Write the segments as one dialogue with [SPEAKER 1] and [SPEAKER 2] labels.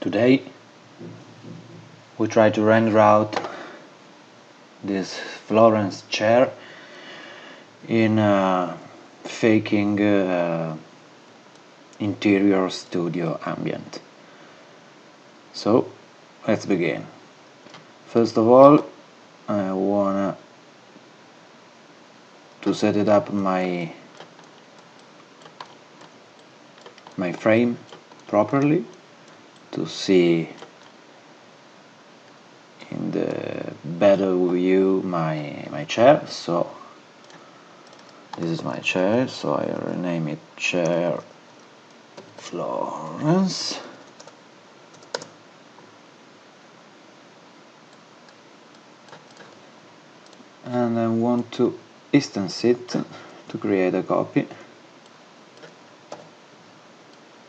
[SPEAKER 1] Today we try to render out this Florence chair in faking interior studio ambient. So let's begin. First of all, I wanna to set it up my frame properly to see in the better view my chair. So this is my chair, so I rename it chair Florence. And I want to instance it to create a copy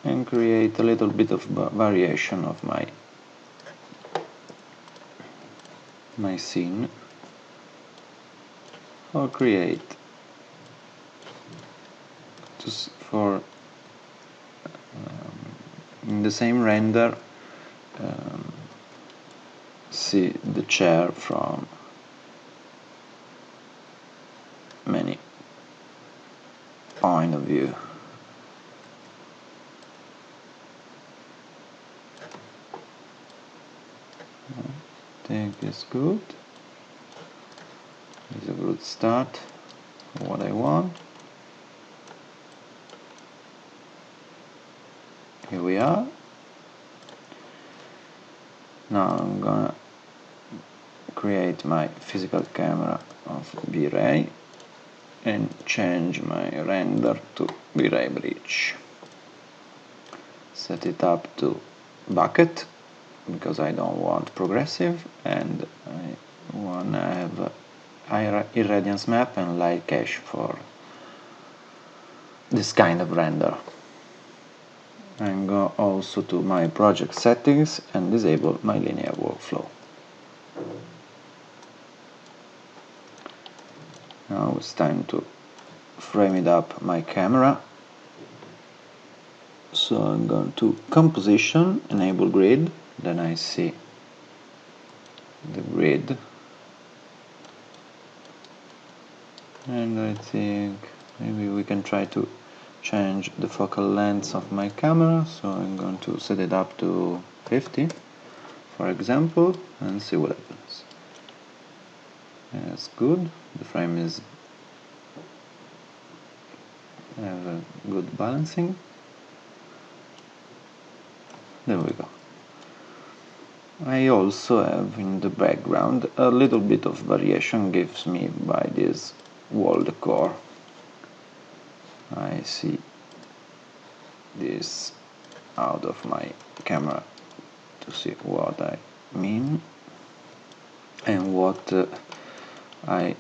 [SPEAKER 1] and create a little bit of variation of my scene, or create in the same render see the chair from many point of view. I think it's good. It's a good start for what I want. Here we are. Now I'm gonna create my physical camera of Vray and change my render to Vray Bridge. Set it up to bucket because I don't want progressive, and I want to have irradiance map and light cache for this kind of render. And go also to my project settings and disable my linear workflow. Now it's time to frame it up my camera. So I'm going to composition, enable grid, then I see the grid, and I think maybe we can try to change the focal length of my camera. So I'm going to set it up to 50 for example and see what happens. That's good. The frame is have a good balancing. There we go. I also have in the background a little bit of variation gives me by this wall decor. I see this out of my camera to see what I mean and what I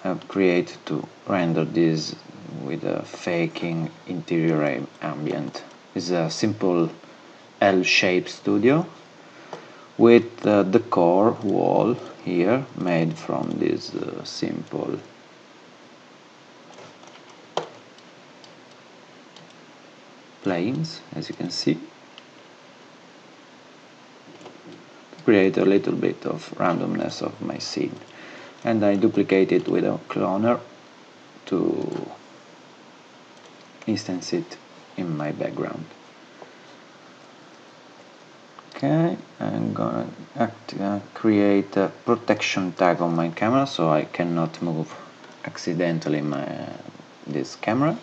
[SPEAKER 1] have created to render this with a faking interior ambient. It's a simple L-shaped studio with the Decor wall here made from this simple planes, as you can see, to create a little bit of randomness of my scene. And I duplicate it with a cloner to instance it in my background. Okay, I'm gonna create a protection tag on my camera so I cannot move accidentally this camera.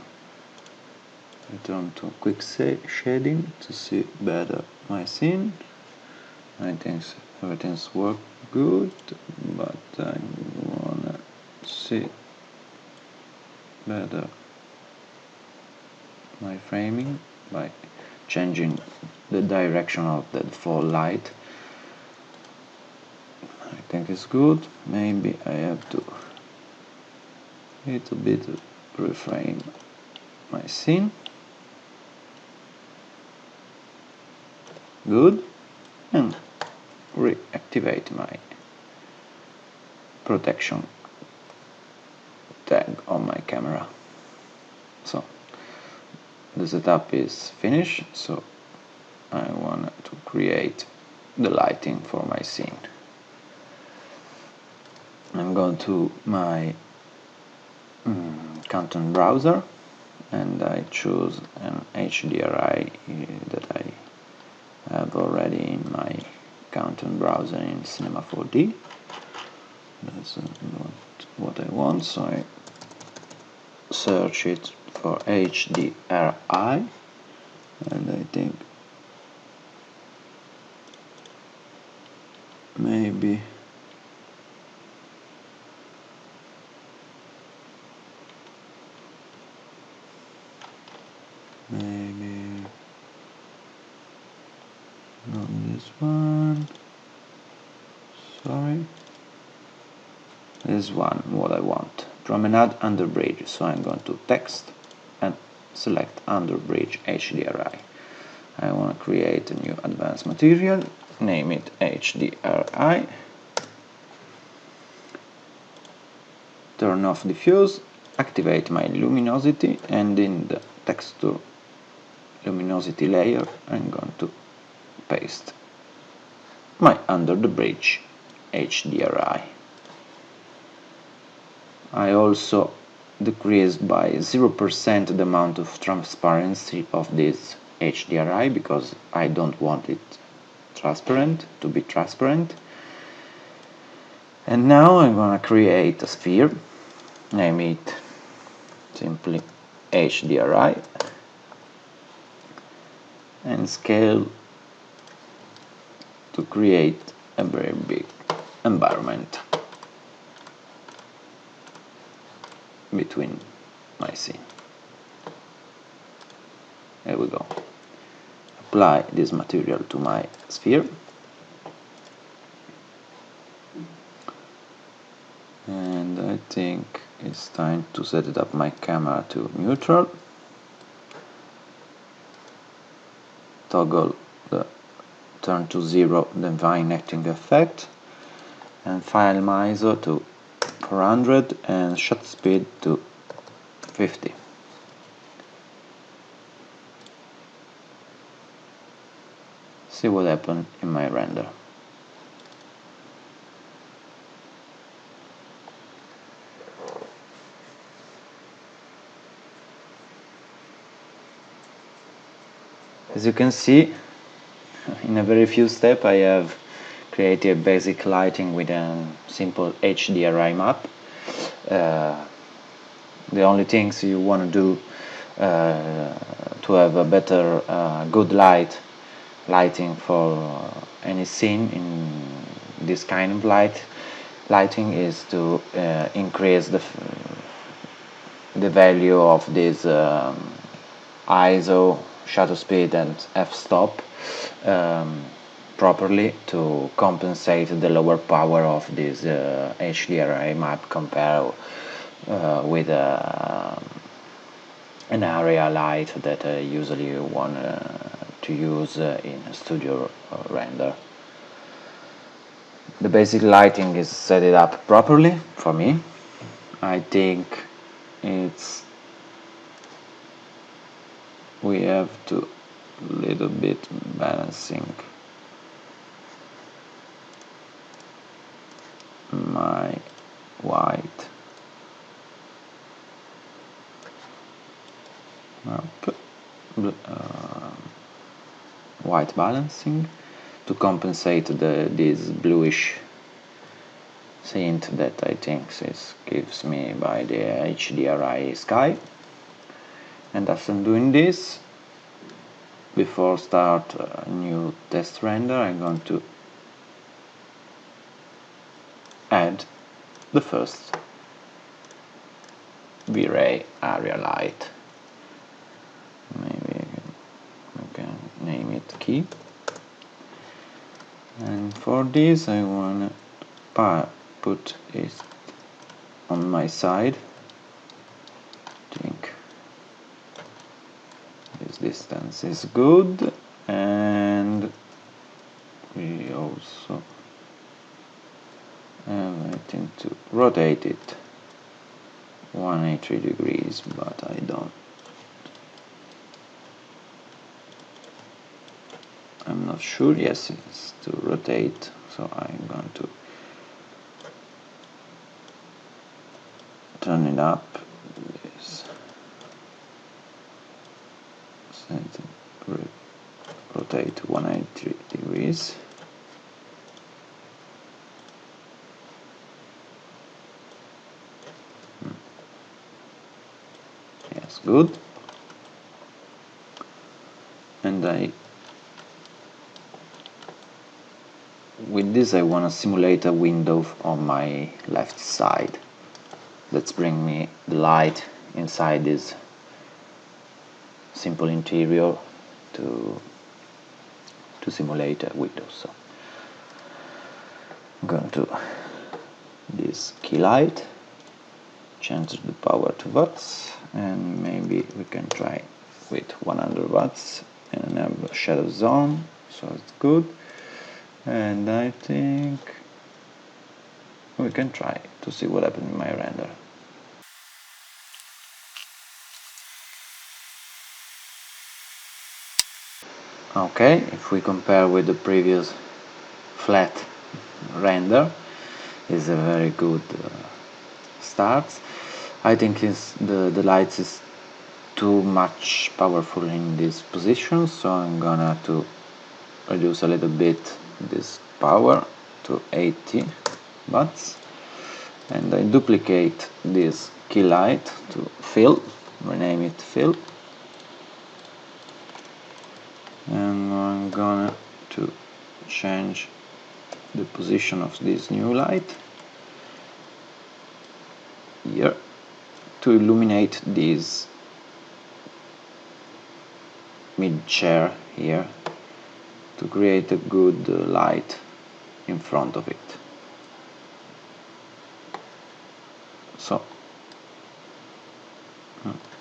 [SPEAKER 1] Return to quick shading to see better my scene. I think everything's worked good, but I wanna see better my framing by changing the direction of the fall light. I think it's good. Maybe I have to a little bit reframe my scene. Good. And reactivate my protection tag on my camera. So the setup is finished, so I want to create the lighting for my scene. I'm going to my content browser and I choose an HDRI that I have already in my content browser in Cinema4d. That's not what I want, so I search it for HDRI, and I think maybe not this one, sorry, this one, what I want, promenade under bridge. So I'm going to text and select under bridge HDRI. I want to create a new advanced material, name it HDRI, turn off diffuse, activate my luminosity, and in the texture luminosity layer I'm going to paste my under the bridge HDRI. I also decreased by 0% the amount of transparency of this HDRI because I don't want it to be transparent. And now I'm gonna create a sphere, name it simply HDRI, and scale to create a very big environment between my scene. There we go. Apply this material to my sphere, and I think it's time to set it up my camera to neutral, toggle the turn to 0 the vignetting effect, and file my ISO to 400 and shutter speed to 50. See what happened in my render. As you can see, in a very few steps I have created basic lighting with a simple HDRI map. The only things you want to do to have a better good lighting for any scene in this kind of lighting is to increase the value of this ISO, shutter speed and f-stop properly to compensate the lower power of this HDRI map compared with an area light that I usually want to use in a studio render. The basic lighting is set it up properly for me. I think we have to little bit balancing my white up, white balancing to compensate this bluish tint that I think gives me by the HDRI sky. And after doing this, before start a new test render, I'm going to add the first Vray area light. Maybe I can name it key. And for this I want to put it on my side. I think this distance is good, and we also have, I think, to rotate it 180 degrees, but I don't. I'm not sure. Yes, it's to rotate, so I'm going to turn it up. Yes. Rotate 180 degrees. Yes, good. And with this I want to simulate a window on my left side. Let's bring me the light inside this simple interior to simulate a window. So I'm going to this key light, change the power to watts, and maybe we can try with 100 watts and have a shadow zone, so it's good. And I think we can try to see what happens in my render. Okay, if we compare with the previous flat render, is a very good start. I think the light is too much powerful in this position, so I'm gonna to reduce a little bit this power to 80 watts, and I duplicate this key light to fill, rename it fill, and I'm gonna to change the position of this new light here to illuminate this mid chair here, to create a good light in front of it. So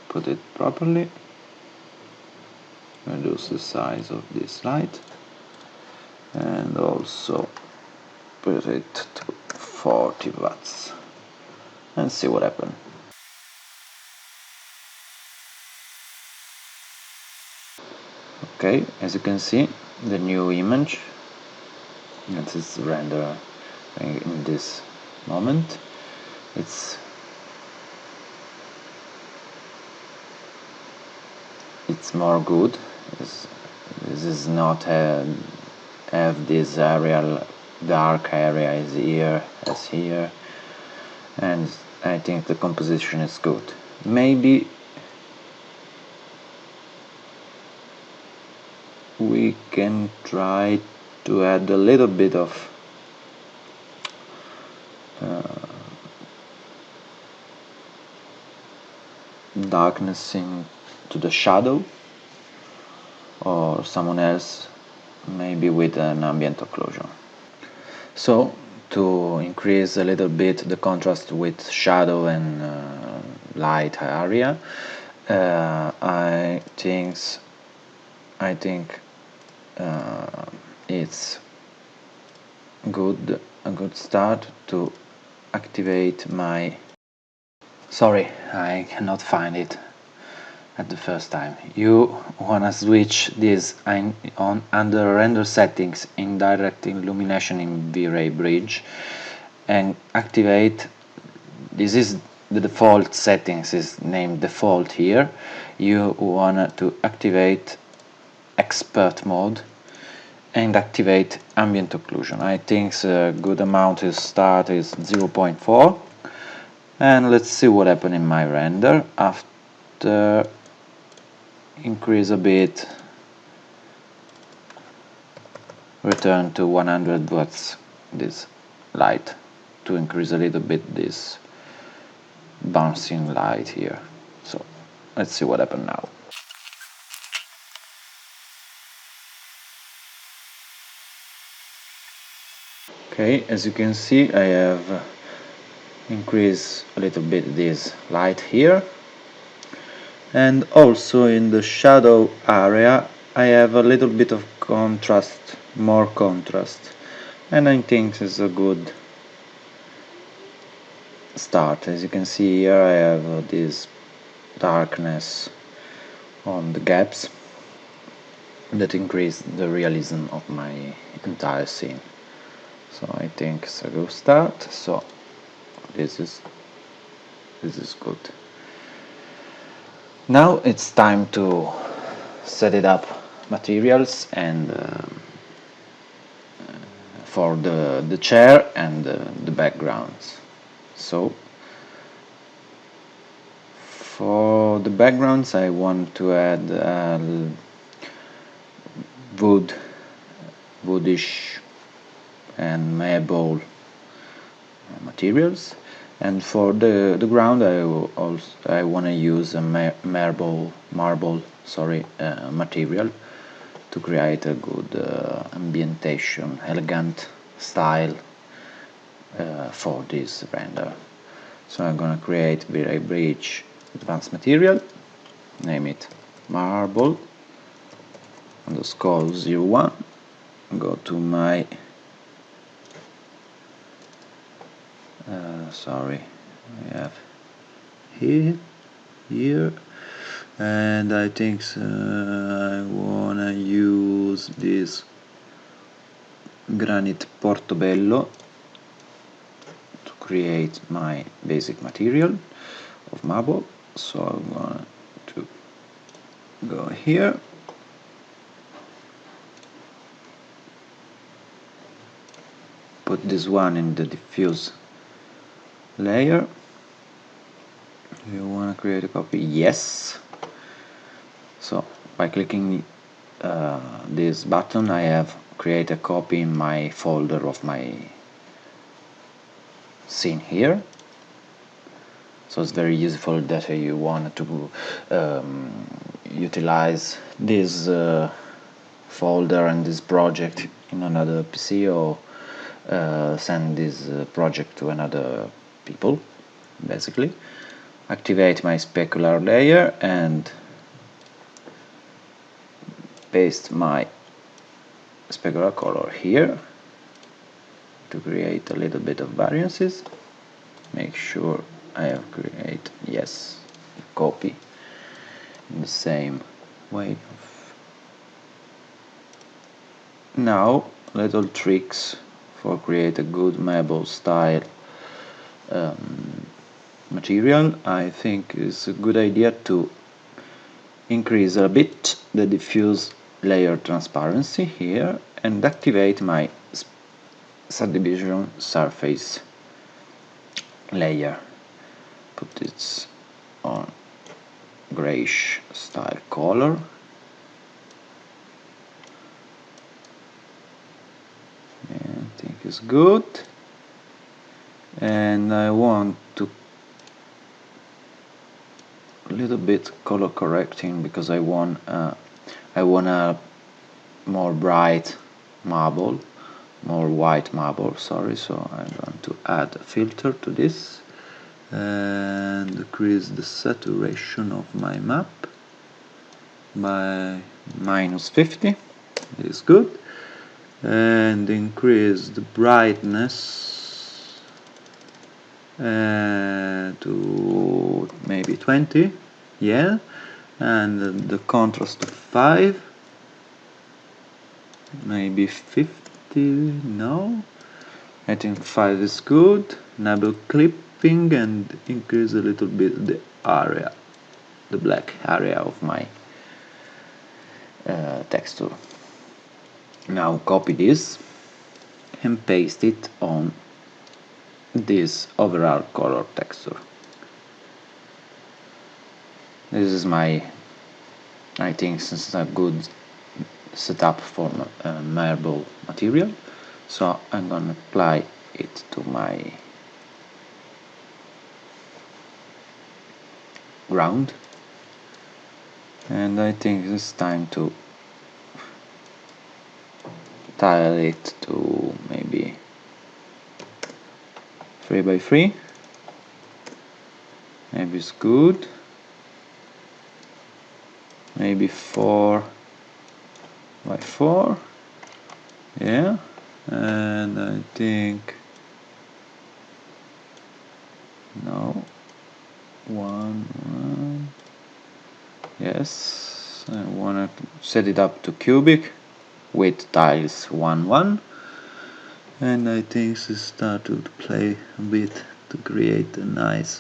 [SPEAKER 1] put it properly, reduce the size of this light, and also put it to 40 watts and see what happens. Okay, as you can see, the new image that is rendered in this moment, it's more good. This is not have this area, dark area is here as here, and I think the composition is good. Maybe we can try to add a little bit of darkness into the shadow, or someone else, maybe with an ambient occlusion. So to increase a little bit the contrast with shadow and light area, I think it's a good start to activate my. Sorry, I cannot find it at the first time. You wanna switch this on under render settings, indirect illumination in Vray bridge, and activate. This is the default settings, is named default here. You wanna to activate expert mode and activate ambient occlusion. I think a good amount to start is 0.4, and let's see what happens in my render. After increase a bit, return to 100 watts this light to increase a little bit this bouncing light here. So let's see what happens now. Okay, as you can see, I have increased a little bit this light here, and also in the shadow area I have a little bit of contrast, more contrast, and I think it's a good start. As you can see here, I have this darkness on the gaps, that increase the realism of my entire scene. So I think it's a good start. So this is good. Now it's time to set it up materials and for the chair and the backgrounds. So for the backgrounds I want to add woodish and maple materials, and for the ground I want to use a marble material to create a good ambientation, elegant style for this render. So I'm gonna create Vray bridge advanced material, name it marble underscore 01, go to my sorry, I have here, and I think I wanna use this granite portobello to create my basic material of marble. So I'm going to go here, put this one in the diffuse layer. You want to create a copy? Yes. So by clicking this button I have create a copy in my folder of my scene here. So it's very useful that you want to utilize this folder and this project in another PC, or send this project to another people. Basically, activate my specular layer and paste my specular color here to create a little bit of variances. Make sure I have create copy in the same way. Now little tricks for create a good marble style material. I think it's a good idea to increase a bit the diffuse layer transparency here and activate my subdivision surface layer. Put it on grayish style color. And I think it's good. And I want to a little bit color correcting because I want a more bright marble, more white marble, sorry. So I'm going to add a filter to this and decrease the saturation of my map by -50. It is good. And increase the brightness to maybe 20, yeah, and the contrast to 5, maybe 50, no, I think 5 is good. Double clipping and increase a little bit the area, the black area of my texture. Now copy this and paste it on this overall color texture. This is my, I think this is a good setup for marble material. So I'm gonna apply it to my ground, and I think it's time to tile it to maybe 3 by 3. Maybe it's good. Maybe 4 by 4. Yeah, and I think no, one. Yes, I want to set it up to cubic with tiles 1 1, and I think she started to play a bit to create a nice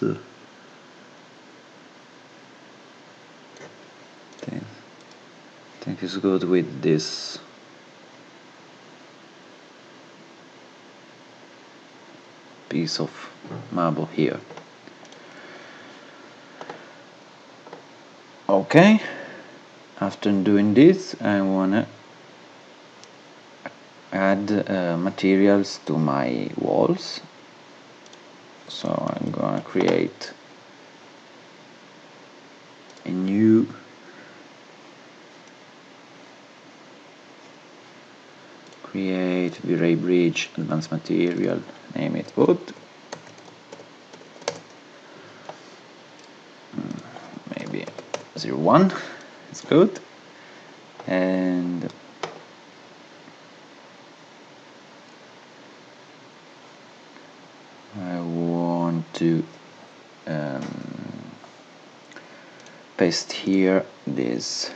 [SPEAKER 1] thing. I think it's good with this piece of marble here. Okay, after doing this I wanna add materials to my walls, so I'm gonna create a new Vray bridge advanced material, name it wood, maybe 01, it's good, and I want to paste here this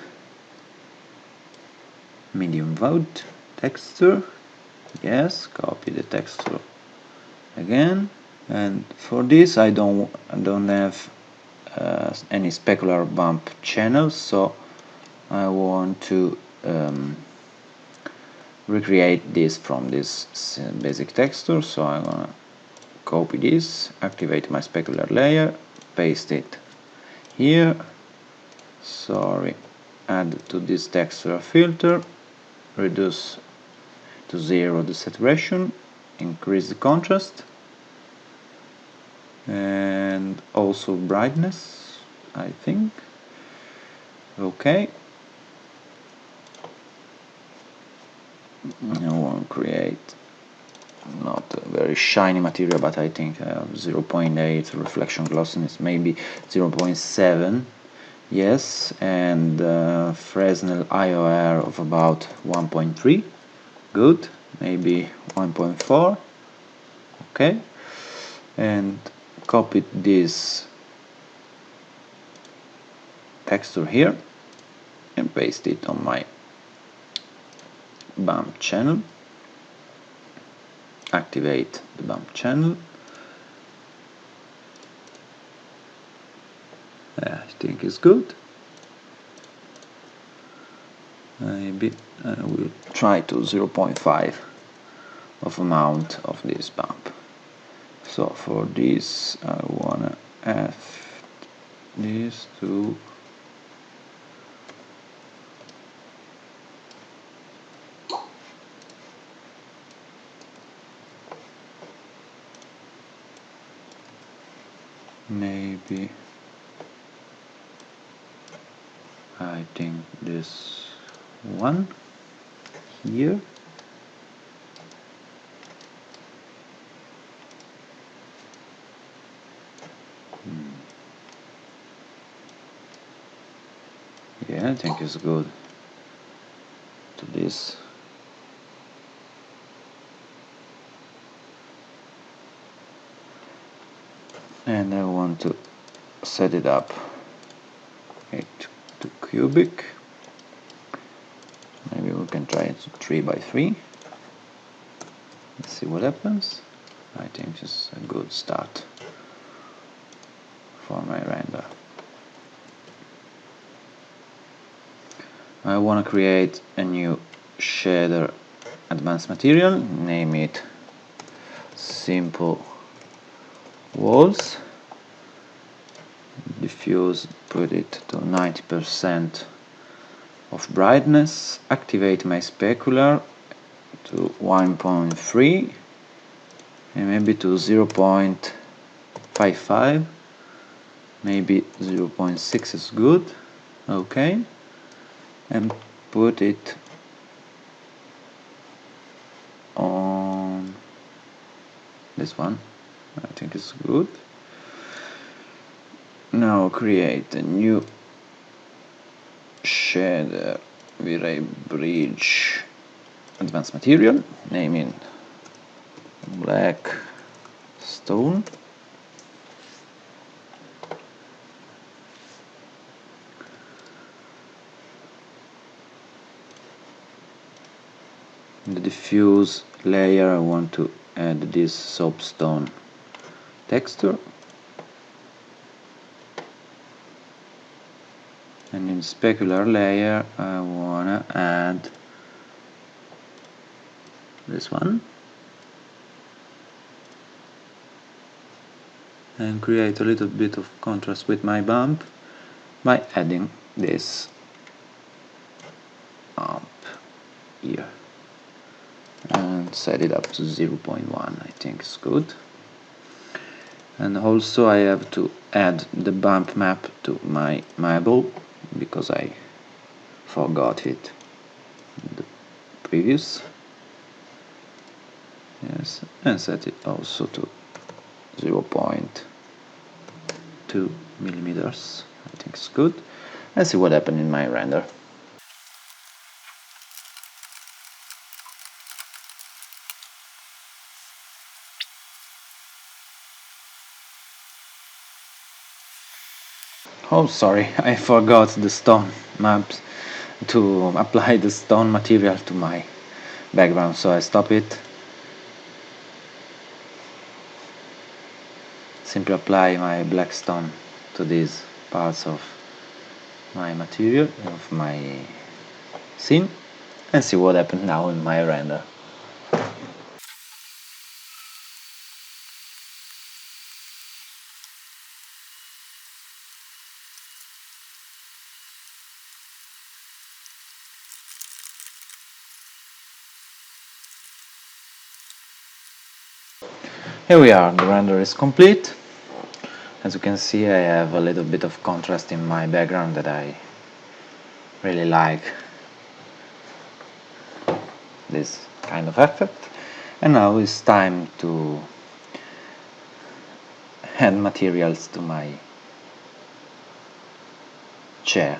[SPEAKER 1] medium wood texture. Yes, copy the texture again, and for this I don't have any specular bump channels, so I want to recreate this from this basic texture. So I'm gonna copy this, activate my specular layer, paste it here, add to this texture filter, reduce to 0 the saturation, increase the contrast, and also brightness, I think. Okay, I want to create not a very shiny material, but I think 0.8 reflection glossiness, maybe 0.7, yes, and Fresnel IOR of about 1.3, good, maybe 1.4, okay, and copy this texture here and paste it on my bump channel, activate the bump channel. I think it's good. Maybe I will try to 0.5 of amount of this bump. So for this I wanna add this to maybe, I think this one here. Yeah, I think it's good to this. And I want to set it up to cubic. Maybe we can try it 3 by 3. Let's see what happens. I think this is a good start for my render. I want to create a new shader advanced material, name it simple walls, diffuse, put it to 90% of brightness, activate my specular to 1.3 and maybe to 0.55, maybe 0.6 is good, okay, and put it on this one. I think it's good. Now create a new shader Vray bridge advanced material, naming black stone. In the diffuse layer I want to add this soapstone texture, and in the specular layer I wanna add this one and create a little bit of contrast with my bump by adding this bump here and set it up to 0.1. I think is good. And also I have to add the bump map to my marble because I forgot it in the previous. Yes, and set it also to 0.2 millimeters. I think it's good. And see what happened in my render. Oh, sorry, I forgot the stone maps to apply the stone material to my background, so I stop it. Simply apply my black stone to these parts of my material, of my scene, and see what happened now in my render. Here we are, the render is complete. As you can see, I have a little bit of contrast in my background that I really like, this kind of effect. And now it's time to add materials to my chair.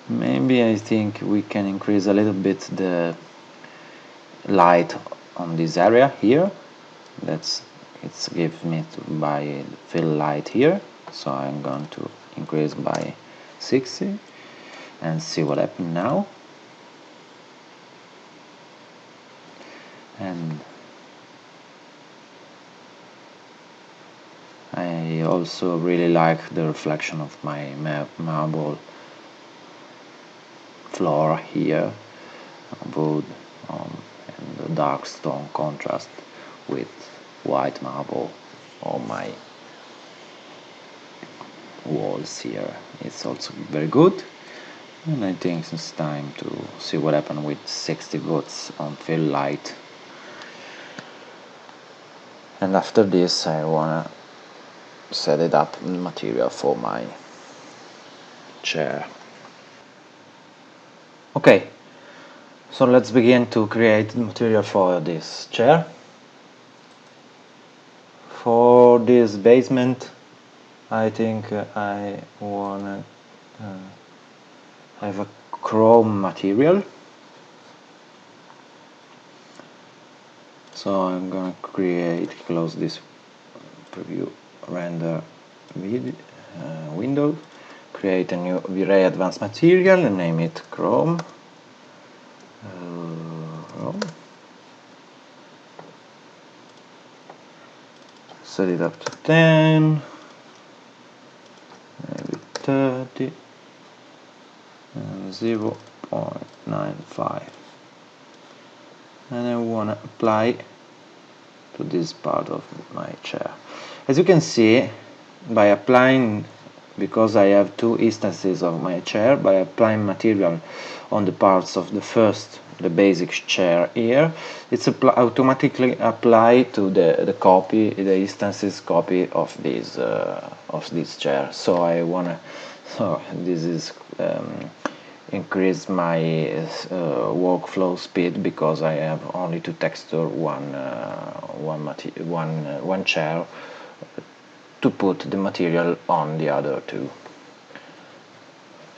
[SPEAKER 1] Maybe I think we can increase a little bit the light on this area here. It's given me by fill light here, so I'm going to increase by 60 and see what happens now. And I also really like the reflection of my marble floor here, wood, and the dark stone contrast with white marble on my walls here. It's also very good, and I think it's time to see what happened with 60 volts on fill light. And after this I wanna set it up material for my chair. Okay, so let's begin to create the material for this chair. For this basement I think I wanna have a chrome material, so I'm gonna close this preview render window, create a new Vray advanced material and name it chrome. Set it up to 10, maybe 30, and 0.95, and I want to apply to this part of my chair. As you can see, by applying, because I have two instances of my chair, by applying material on the parts of the basic chair here, it's automatically applied to the instances copy of this chair. So I wanna, this is increase my workflow speed, because I have only to texture one chair to put the material on the other two.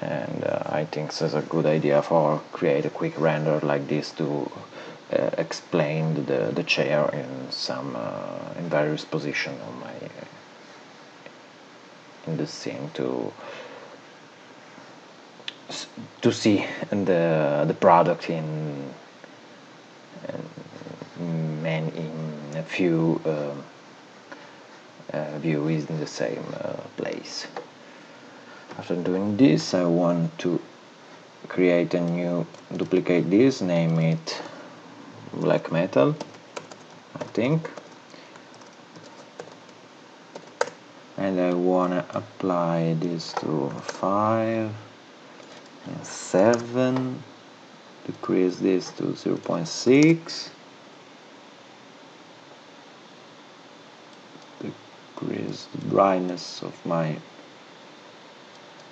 [SPEAKER 1] And I think this is a good idea for create a quick render like this to explain the chair in some in various positions on my in the scene to to see the product in a few views in the same place. After doing this, I want to create a new, duplicate this, name it black metal, I think, and I want to apply this to 5 and 7, decrease this to 0.6, decrease the brightness of my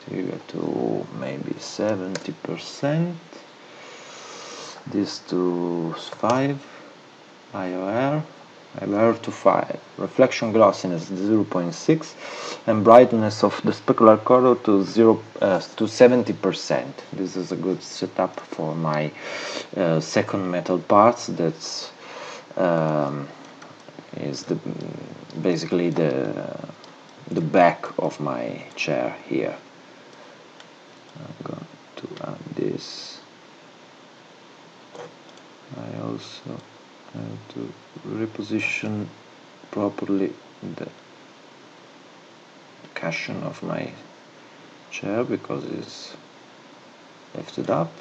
[SPEAKER 1] material to maybe 70%, this to 5, IOR to 5, reflection glossiness 0.6, and brightness of the specular color to 70%. This is a good setup for my second metal parts. That's is basically the back of my chair here. I'm going to add this. I also have to reposition properly the cushion of my chair because it's lifted up.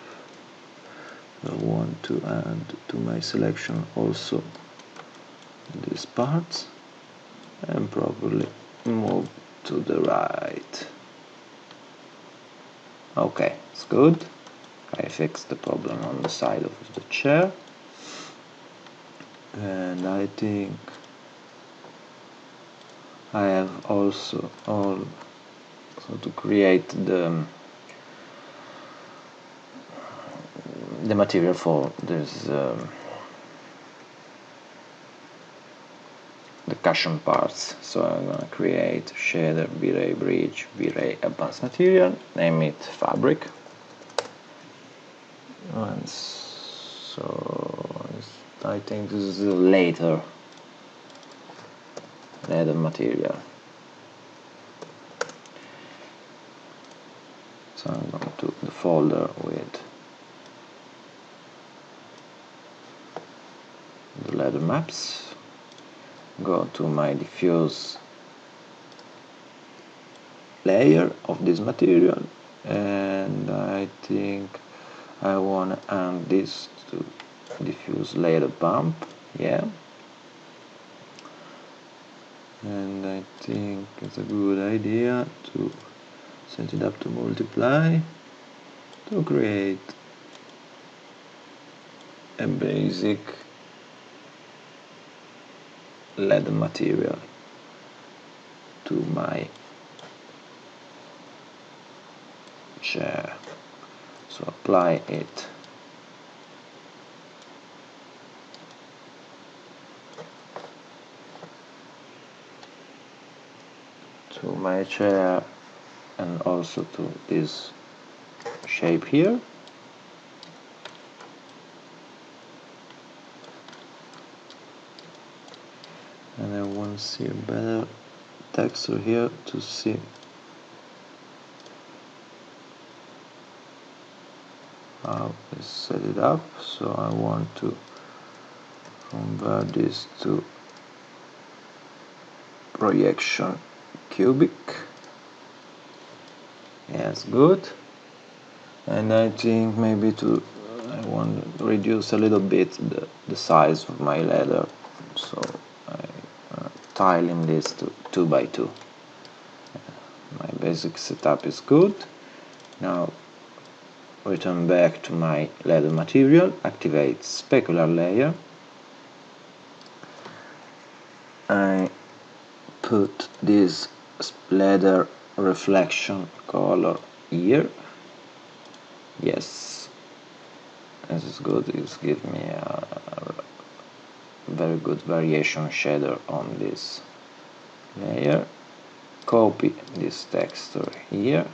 [SPEAKER 1] I want to add to my selection also these parts and probably move to the right. Okay, it's good. I fixed the problem on the side of the chair, and I think I have also to create the material for this the cushion parts. So I'm gonna create shader Vray bridge Vray advanced material, name it fabric, and so I think this is a later leather material. So I'm going to the folder with the leather maps, go to my diffuse layer of this material, and I think I want to add this to diffuse layer bump, yeah, and I think it's a good idea to set it up to multiply to create a basic leather material to my chair. So apply it to my chair and also to this shape here. And I want to see a better texture here to see how I set it up. So I want to convert this to projection cubic. Yes, good. And I think maybe I want to reduce a little bit the size of my leather, so tiling this to 2 by 2. My basic setup is good. Now return back to my leather material, activate specular layer. I put this leather reflection color here. Yes, this is good. It's give me a very good variation shader on this layer. Copy this texture here.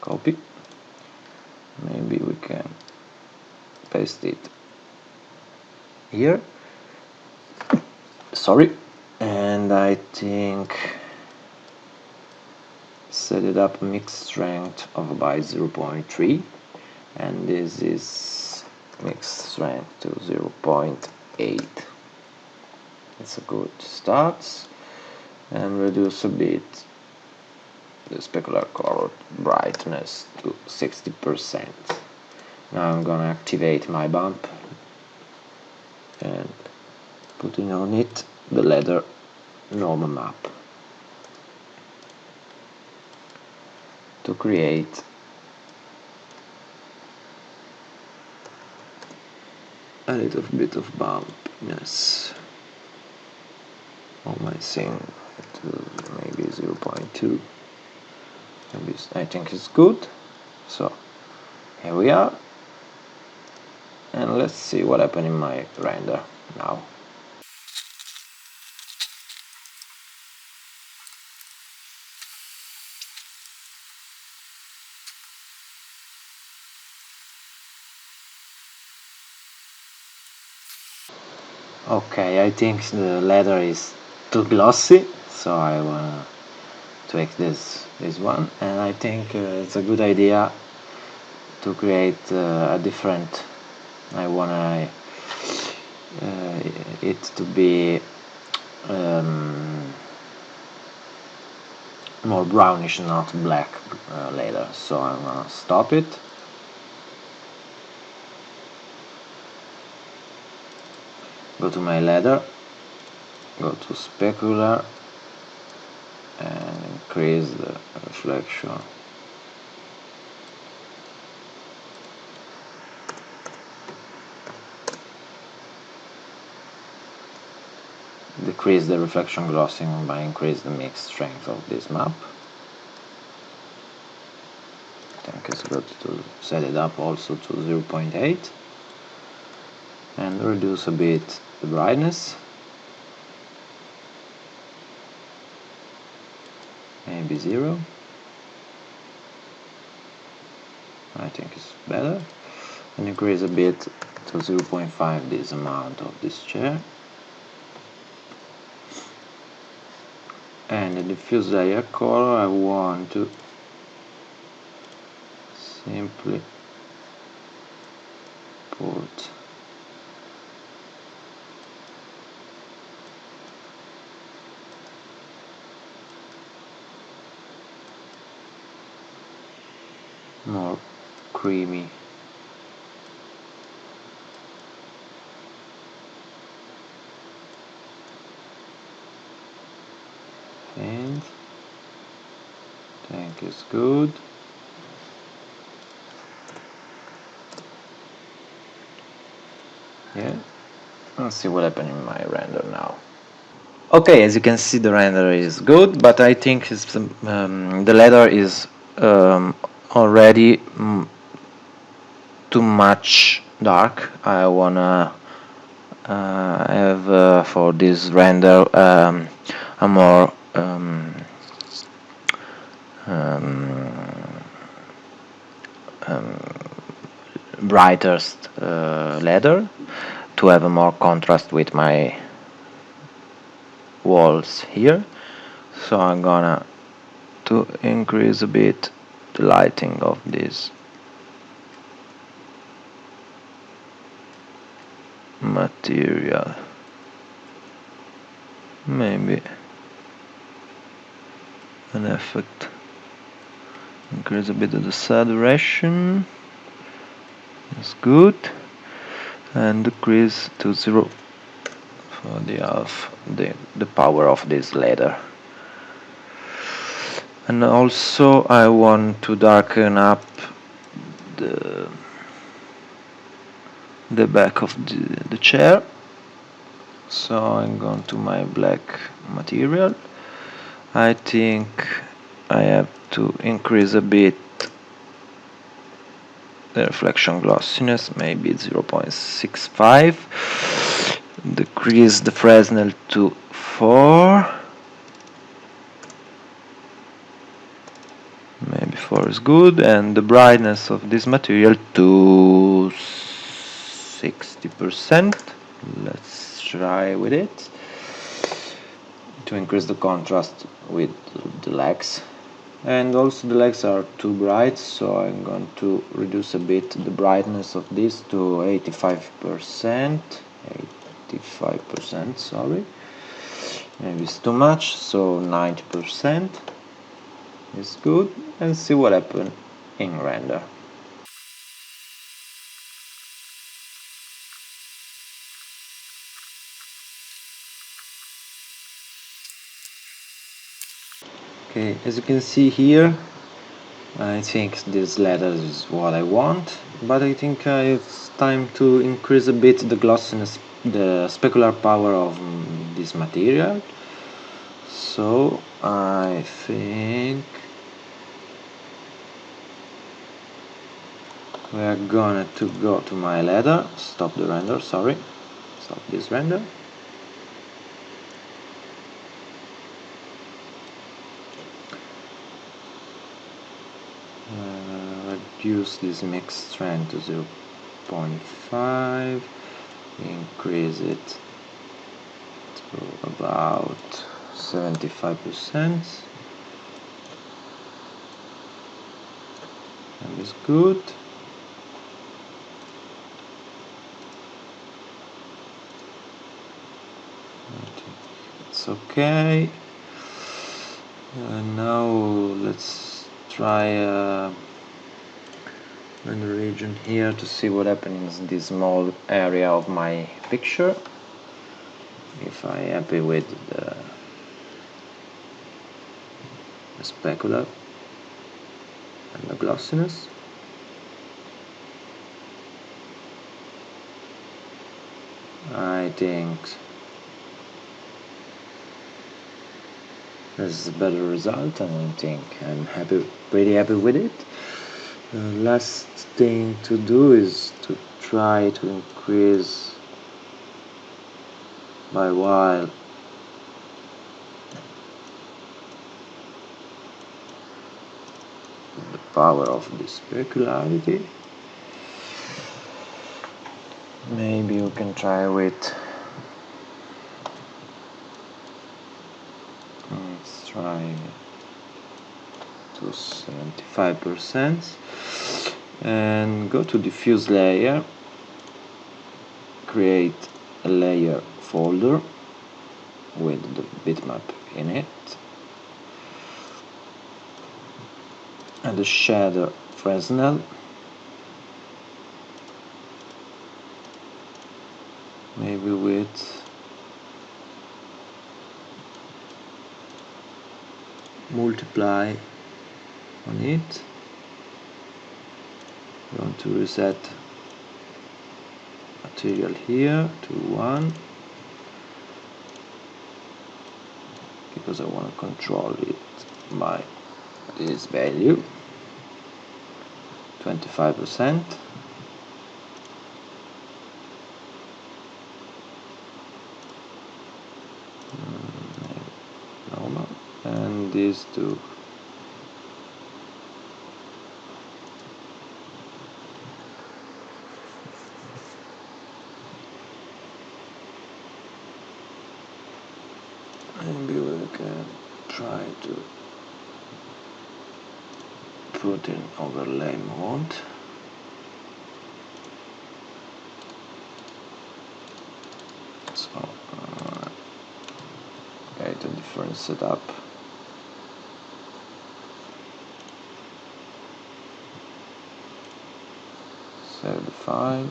[SPEAKER 1] Copy. Maybe we can paste it here. Sorry. And I think set it up mixed strength of by 0.3, and this is mixed strength to 0.8. It's a good start. And reduce a bit the specular color brightness to 60%. Now I'm gonna activate my bump and putting on it the ladder normal map to create a little bit of bumpiness on my scene to maybe 0.2. Maybe I think it's good. So here we are, and let's see what happened in my render now. Okay, I think the leather is too glossy, so I wanna tweak this one, and I think it's a good idea to create a different. I wanna it to be more brownish, not black leather. So I'm gonna stop it. Go to my ladder, go to specular, and increase the reflection. Decrease the reflection glossing by increase the mixed strength of this map. I think it's good to set it up also to 0.8 and reduce a bit the brightness, maybe 0. I think it's better, and increase a bit to 0.5 this amount of this chair. And the diffuse layer color I want to simply put more creamy. And I think it's good. Yeah, let's see what happened in my render now. Okay, as you can see, the render is good, but I think the leather is already too much dark. I wanna have for this render a more brightest leather to have a more contrast with my walls here. So I'm gonna to increase a bit the lighting of this material, maybe an effect, increase a bit of the saturation, it's good, and decrease to 0 for the power of this leather. And also I want to darken up the back of the chair, so I'm going to my black material. I think I have to increase a bit the reflection glossiness, maybe 0.65, decrease the Fresnel to 4, maybe 4 is good, and the brightness of this material to 60%. Let's try with it to increase the contrast with the legs. And also the legs are too bright, so I'm going to reduce a bit the brightness of this to 85%. 85%, sorry. Maybe it's too much, so 90% is good, and see what happens in render. Okay, as you can see here, I think this letter is what I want, but I think it's time to increase a bit the glossiness, the specular power of this material. So I think we are gonna to go to my letter, stop the render, sorry, stop this render. Reduce this mix strength to 0.5, increase it to about 75%, and it's good. It's okay. Now let's try render region here to see what happens in this small area of my picture. If I'm happy with the specular and the glossiness. I think this is a better result, and I think I'm pretty happy with it. The last thing to do is to try to increase by while the power of the specularity. Maybe you can try with, let's try to 75%, and go to diffuse layer, create a layer folder with the bitmap in it, and the shader Fresnel, maybe with multiply on it. I want to reset material here to 1 because I want to control it by this value, 25%. Normal, and these two. Maybe we can try to put in overlay mode. So create a different setup. Save the file.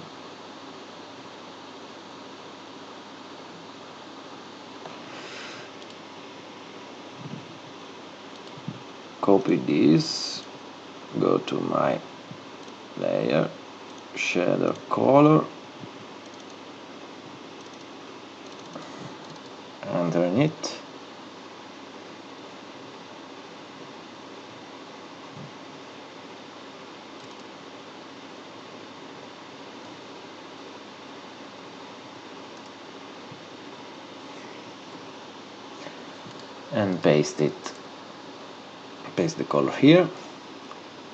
[SPEAKER 1] Copy this, go to my layer, shader color, enter in it, and paste it. Paste the color here,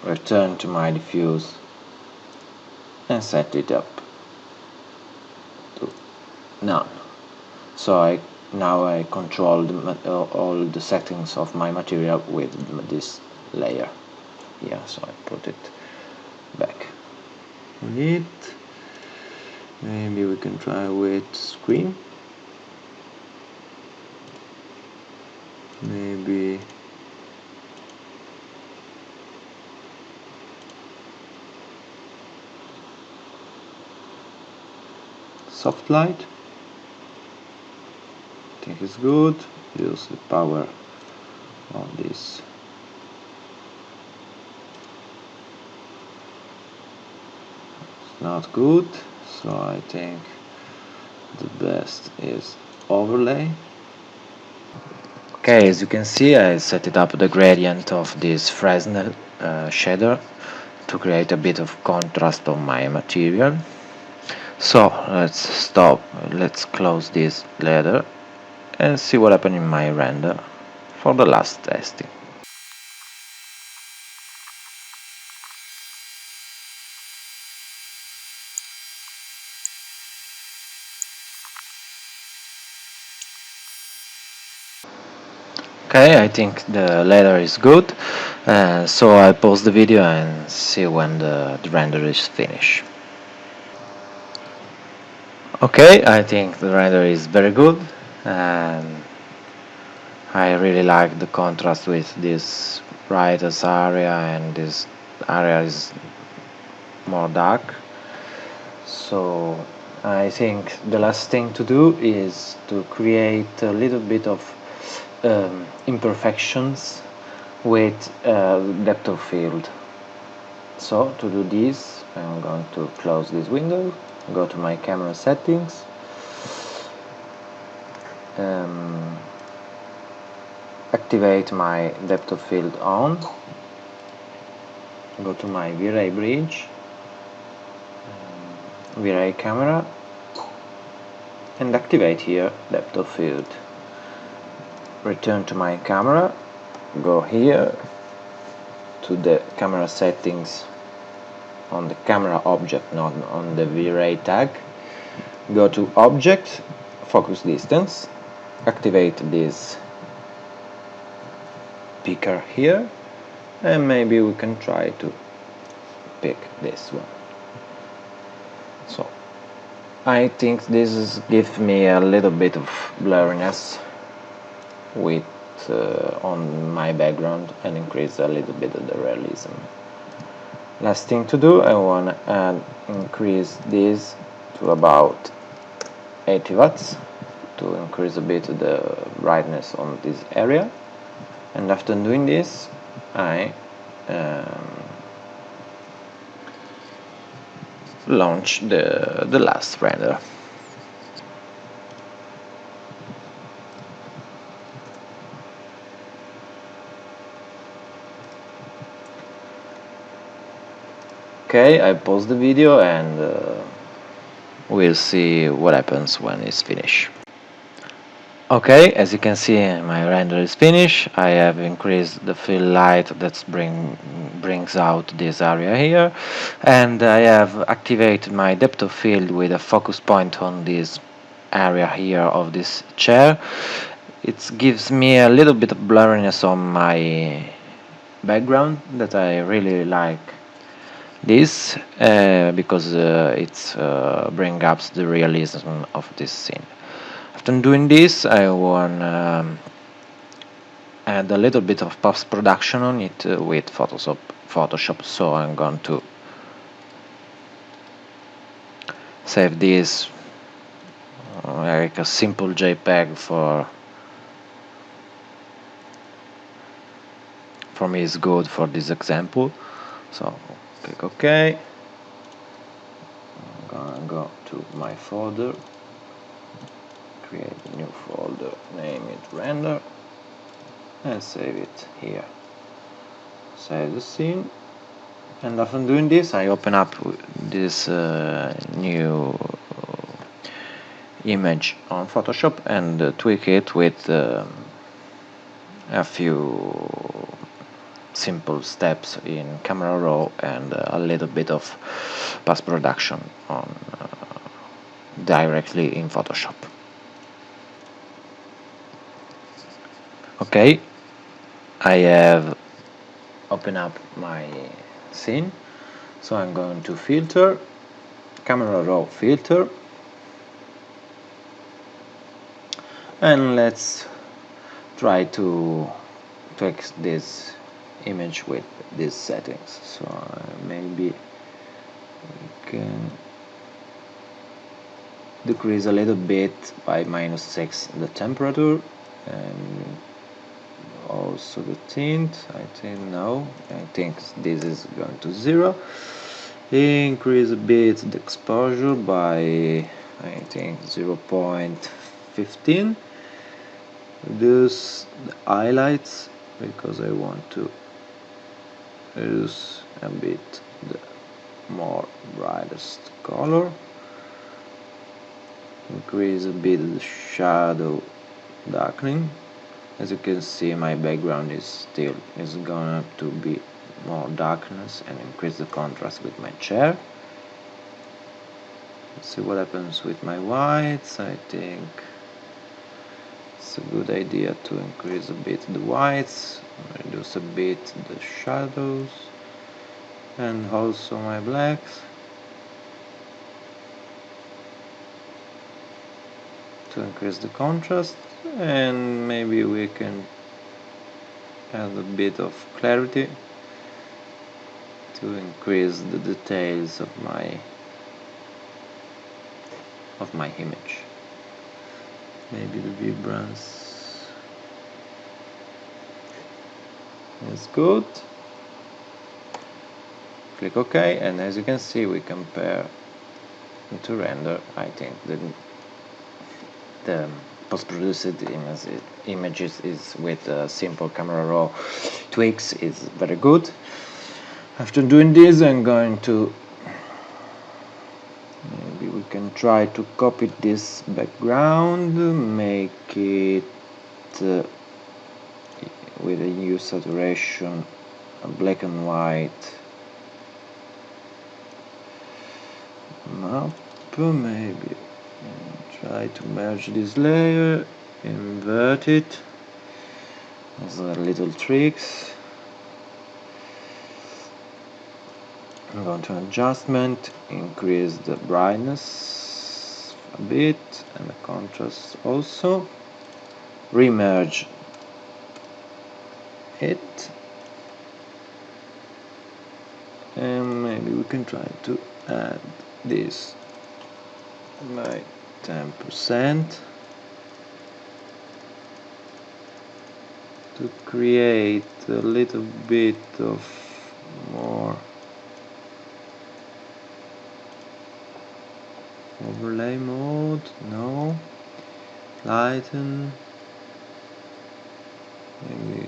[SPEAKER 1] return to my diffuse and set it up to none. So now I control all the settings of my material with this layer here, so I put it back on it. Maybe we can try with screen. Maybe soft light. I think it's good. Use the power of this. It's not good, so I think the best is overlay. Okay, as you can see, I set it up the gradient of this Fresnel shader to create a bit of contrast on my material. So let's close this ladder and see what happened in my render for the last testing. Okay, I think the ladder is good, so I pause the video and see when the render is finished. Okay, I think the render is very good, and I really like the contrast with this brightest area, and this area is more dark. So I think the last thing to do is to create a little bit of imperfections with depth of field. So to do this, I'm going to close this window, go to my camera settings, activate my depth of field on, go to my Vray bridge, Vray camera, and activate here depth of field. Return to my camera, go here to the camera settings on the camera object, not on the Vray tag. Go to object, focus distance, activate this picker here, and maybe we can try to pick this one. So I think this gives me a little bit of blurriness with on my background and increase a little bit of the realism. Last thing to do, I want to increase this to about 80 watts to increase a bit of the brightness on this area. And after doing this, I launch the last render. Okay, I pause the video and we'll see what happens when it's finished. Okay, as you can see, my render is finished. I have increased the fill light that brings out this area here, and I have activated my depth of field with a focus point on this area here of this chair. It gives me a little bit of blurriness on my background that I really like this because it brings up the realism of this scene. After doing this, I want add a little bit of post-production on it with Photoshop, so I'm going to save this like a simple JPEG. For me, it's good for this example. So click OK. I'm gonna go to my folder, create a new folder, name it render, and save it here. Save the scene, and after doing this, I open up this new image on Photoshop and tweak it with a few simple steps in Camera Raw and a little bit of post-production on directly in Photoshop. Okay, I have open up my scene. So I'm going to filter, camera raw filter, and let's try to tweak this image with these settings. So maybe we can decrease a little bit by -6 the temperature, and also the tint. I think this is going to 0. Increase a bit the exposure by, I think, 0.15. Reduce the highlights because I want to reduce a bit the more brightest color. Increase a bit the shadow darkening. As you can see, my background is gonna to be more darkness, and increase the contrast with my chair. Let's see what happens with my whites. I think it's a good idea to increase a bit the whites, reduce a bit the shadows, and also my blacks, to increase the contrast. And maybe we can add a bit of clarity to increase the details of my image. Maybe the vibrance is good. Click OK, and as you can see, we compare to render. I think the post-produced images is with simple camera raw tweaks is very good. After doing this, I'm going to, maybe we can try to copy this background, make it with a hue saturation, a black and white map. Maybe try to merge this layer, invert it. Those are little tricks. I'm going to adjustment, increase the brightness a bit and the contrast also. Remerge it, and maybe we can try to add this by 10% to create a little bit of more overlay mode. No, lighten. Maybe we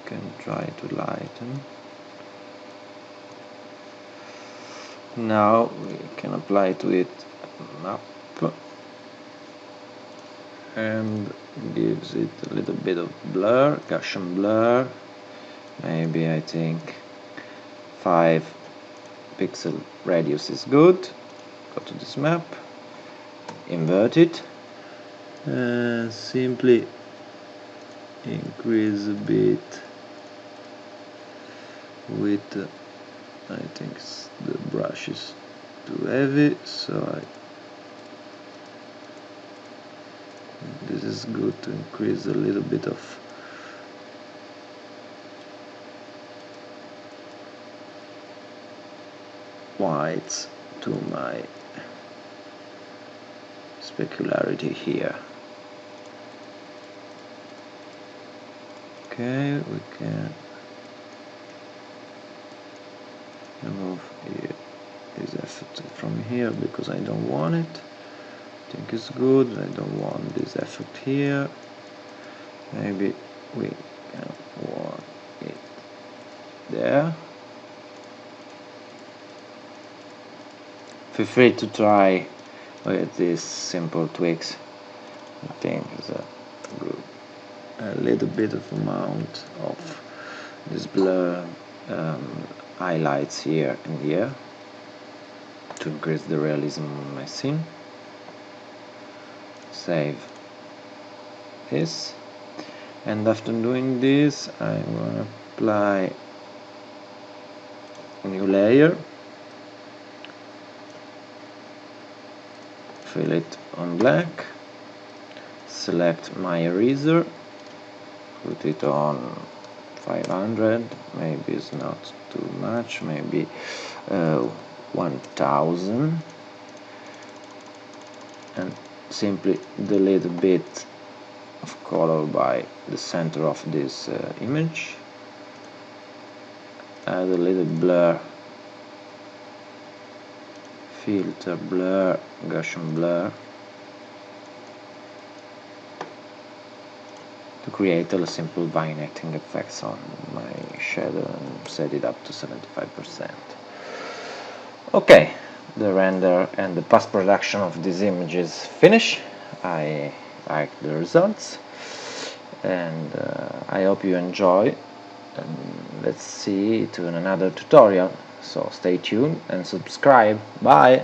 [SPEAKER 1] can try to lighten. Now we can apply to it a map and gives it a little bit of blur, Gaussian blur. Maybe I think 5 pixel radius is good. Go to this map, invert it, and simply increase a bit with I think the brush is too heavy, so this is good to increase a little bit of whites to my specularity here. Okay, we can remove this effect from here because I don't want it. I think it's good. I don't want this effect here. Maybe we can want it there. Feel free to try with these simple tweaks. I think it's a little bit of amount of this blur highlights here and here to increase the realism of my scene. Save this, and after doing this I'm going to apply new layer, fill it on black, select my eraser, put it on 500, maybe it's not too much, maybe 1000, and simply delete a bit of color by the center of this image, add a little blur, filter, blur, Gaussian blur, to create a simple vignetting effects on my shadow and set it up to 75%. Okay, the render and the post-production of this image is finished. I like the results, and I hope you enjoy, and let's see to another tutorial. So stay tuned and subscribe. Bye!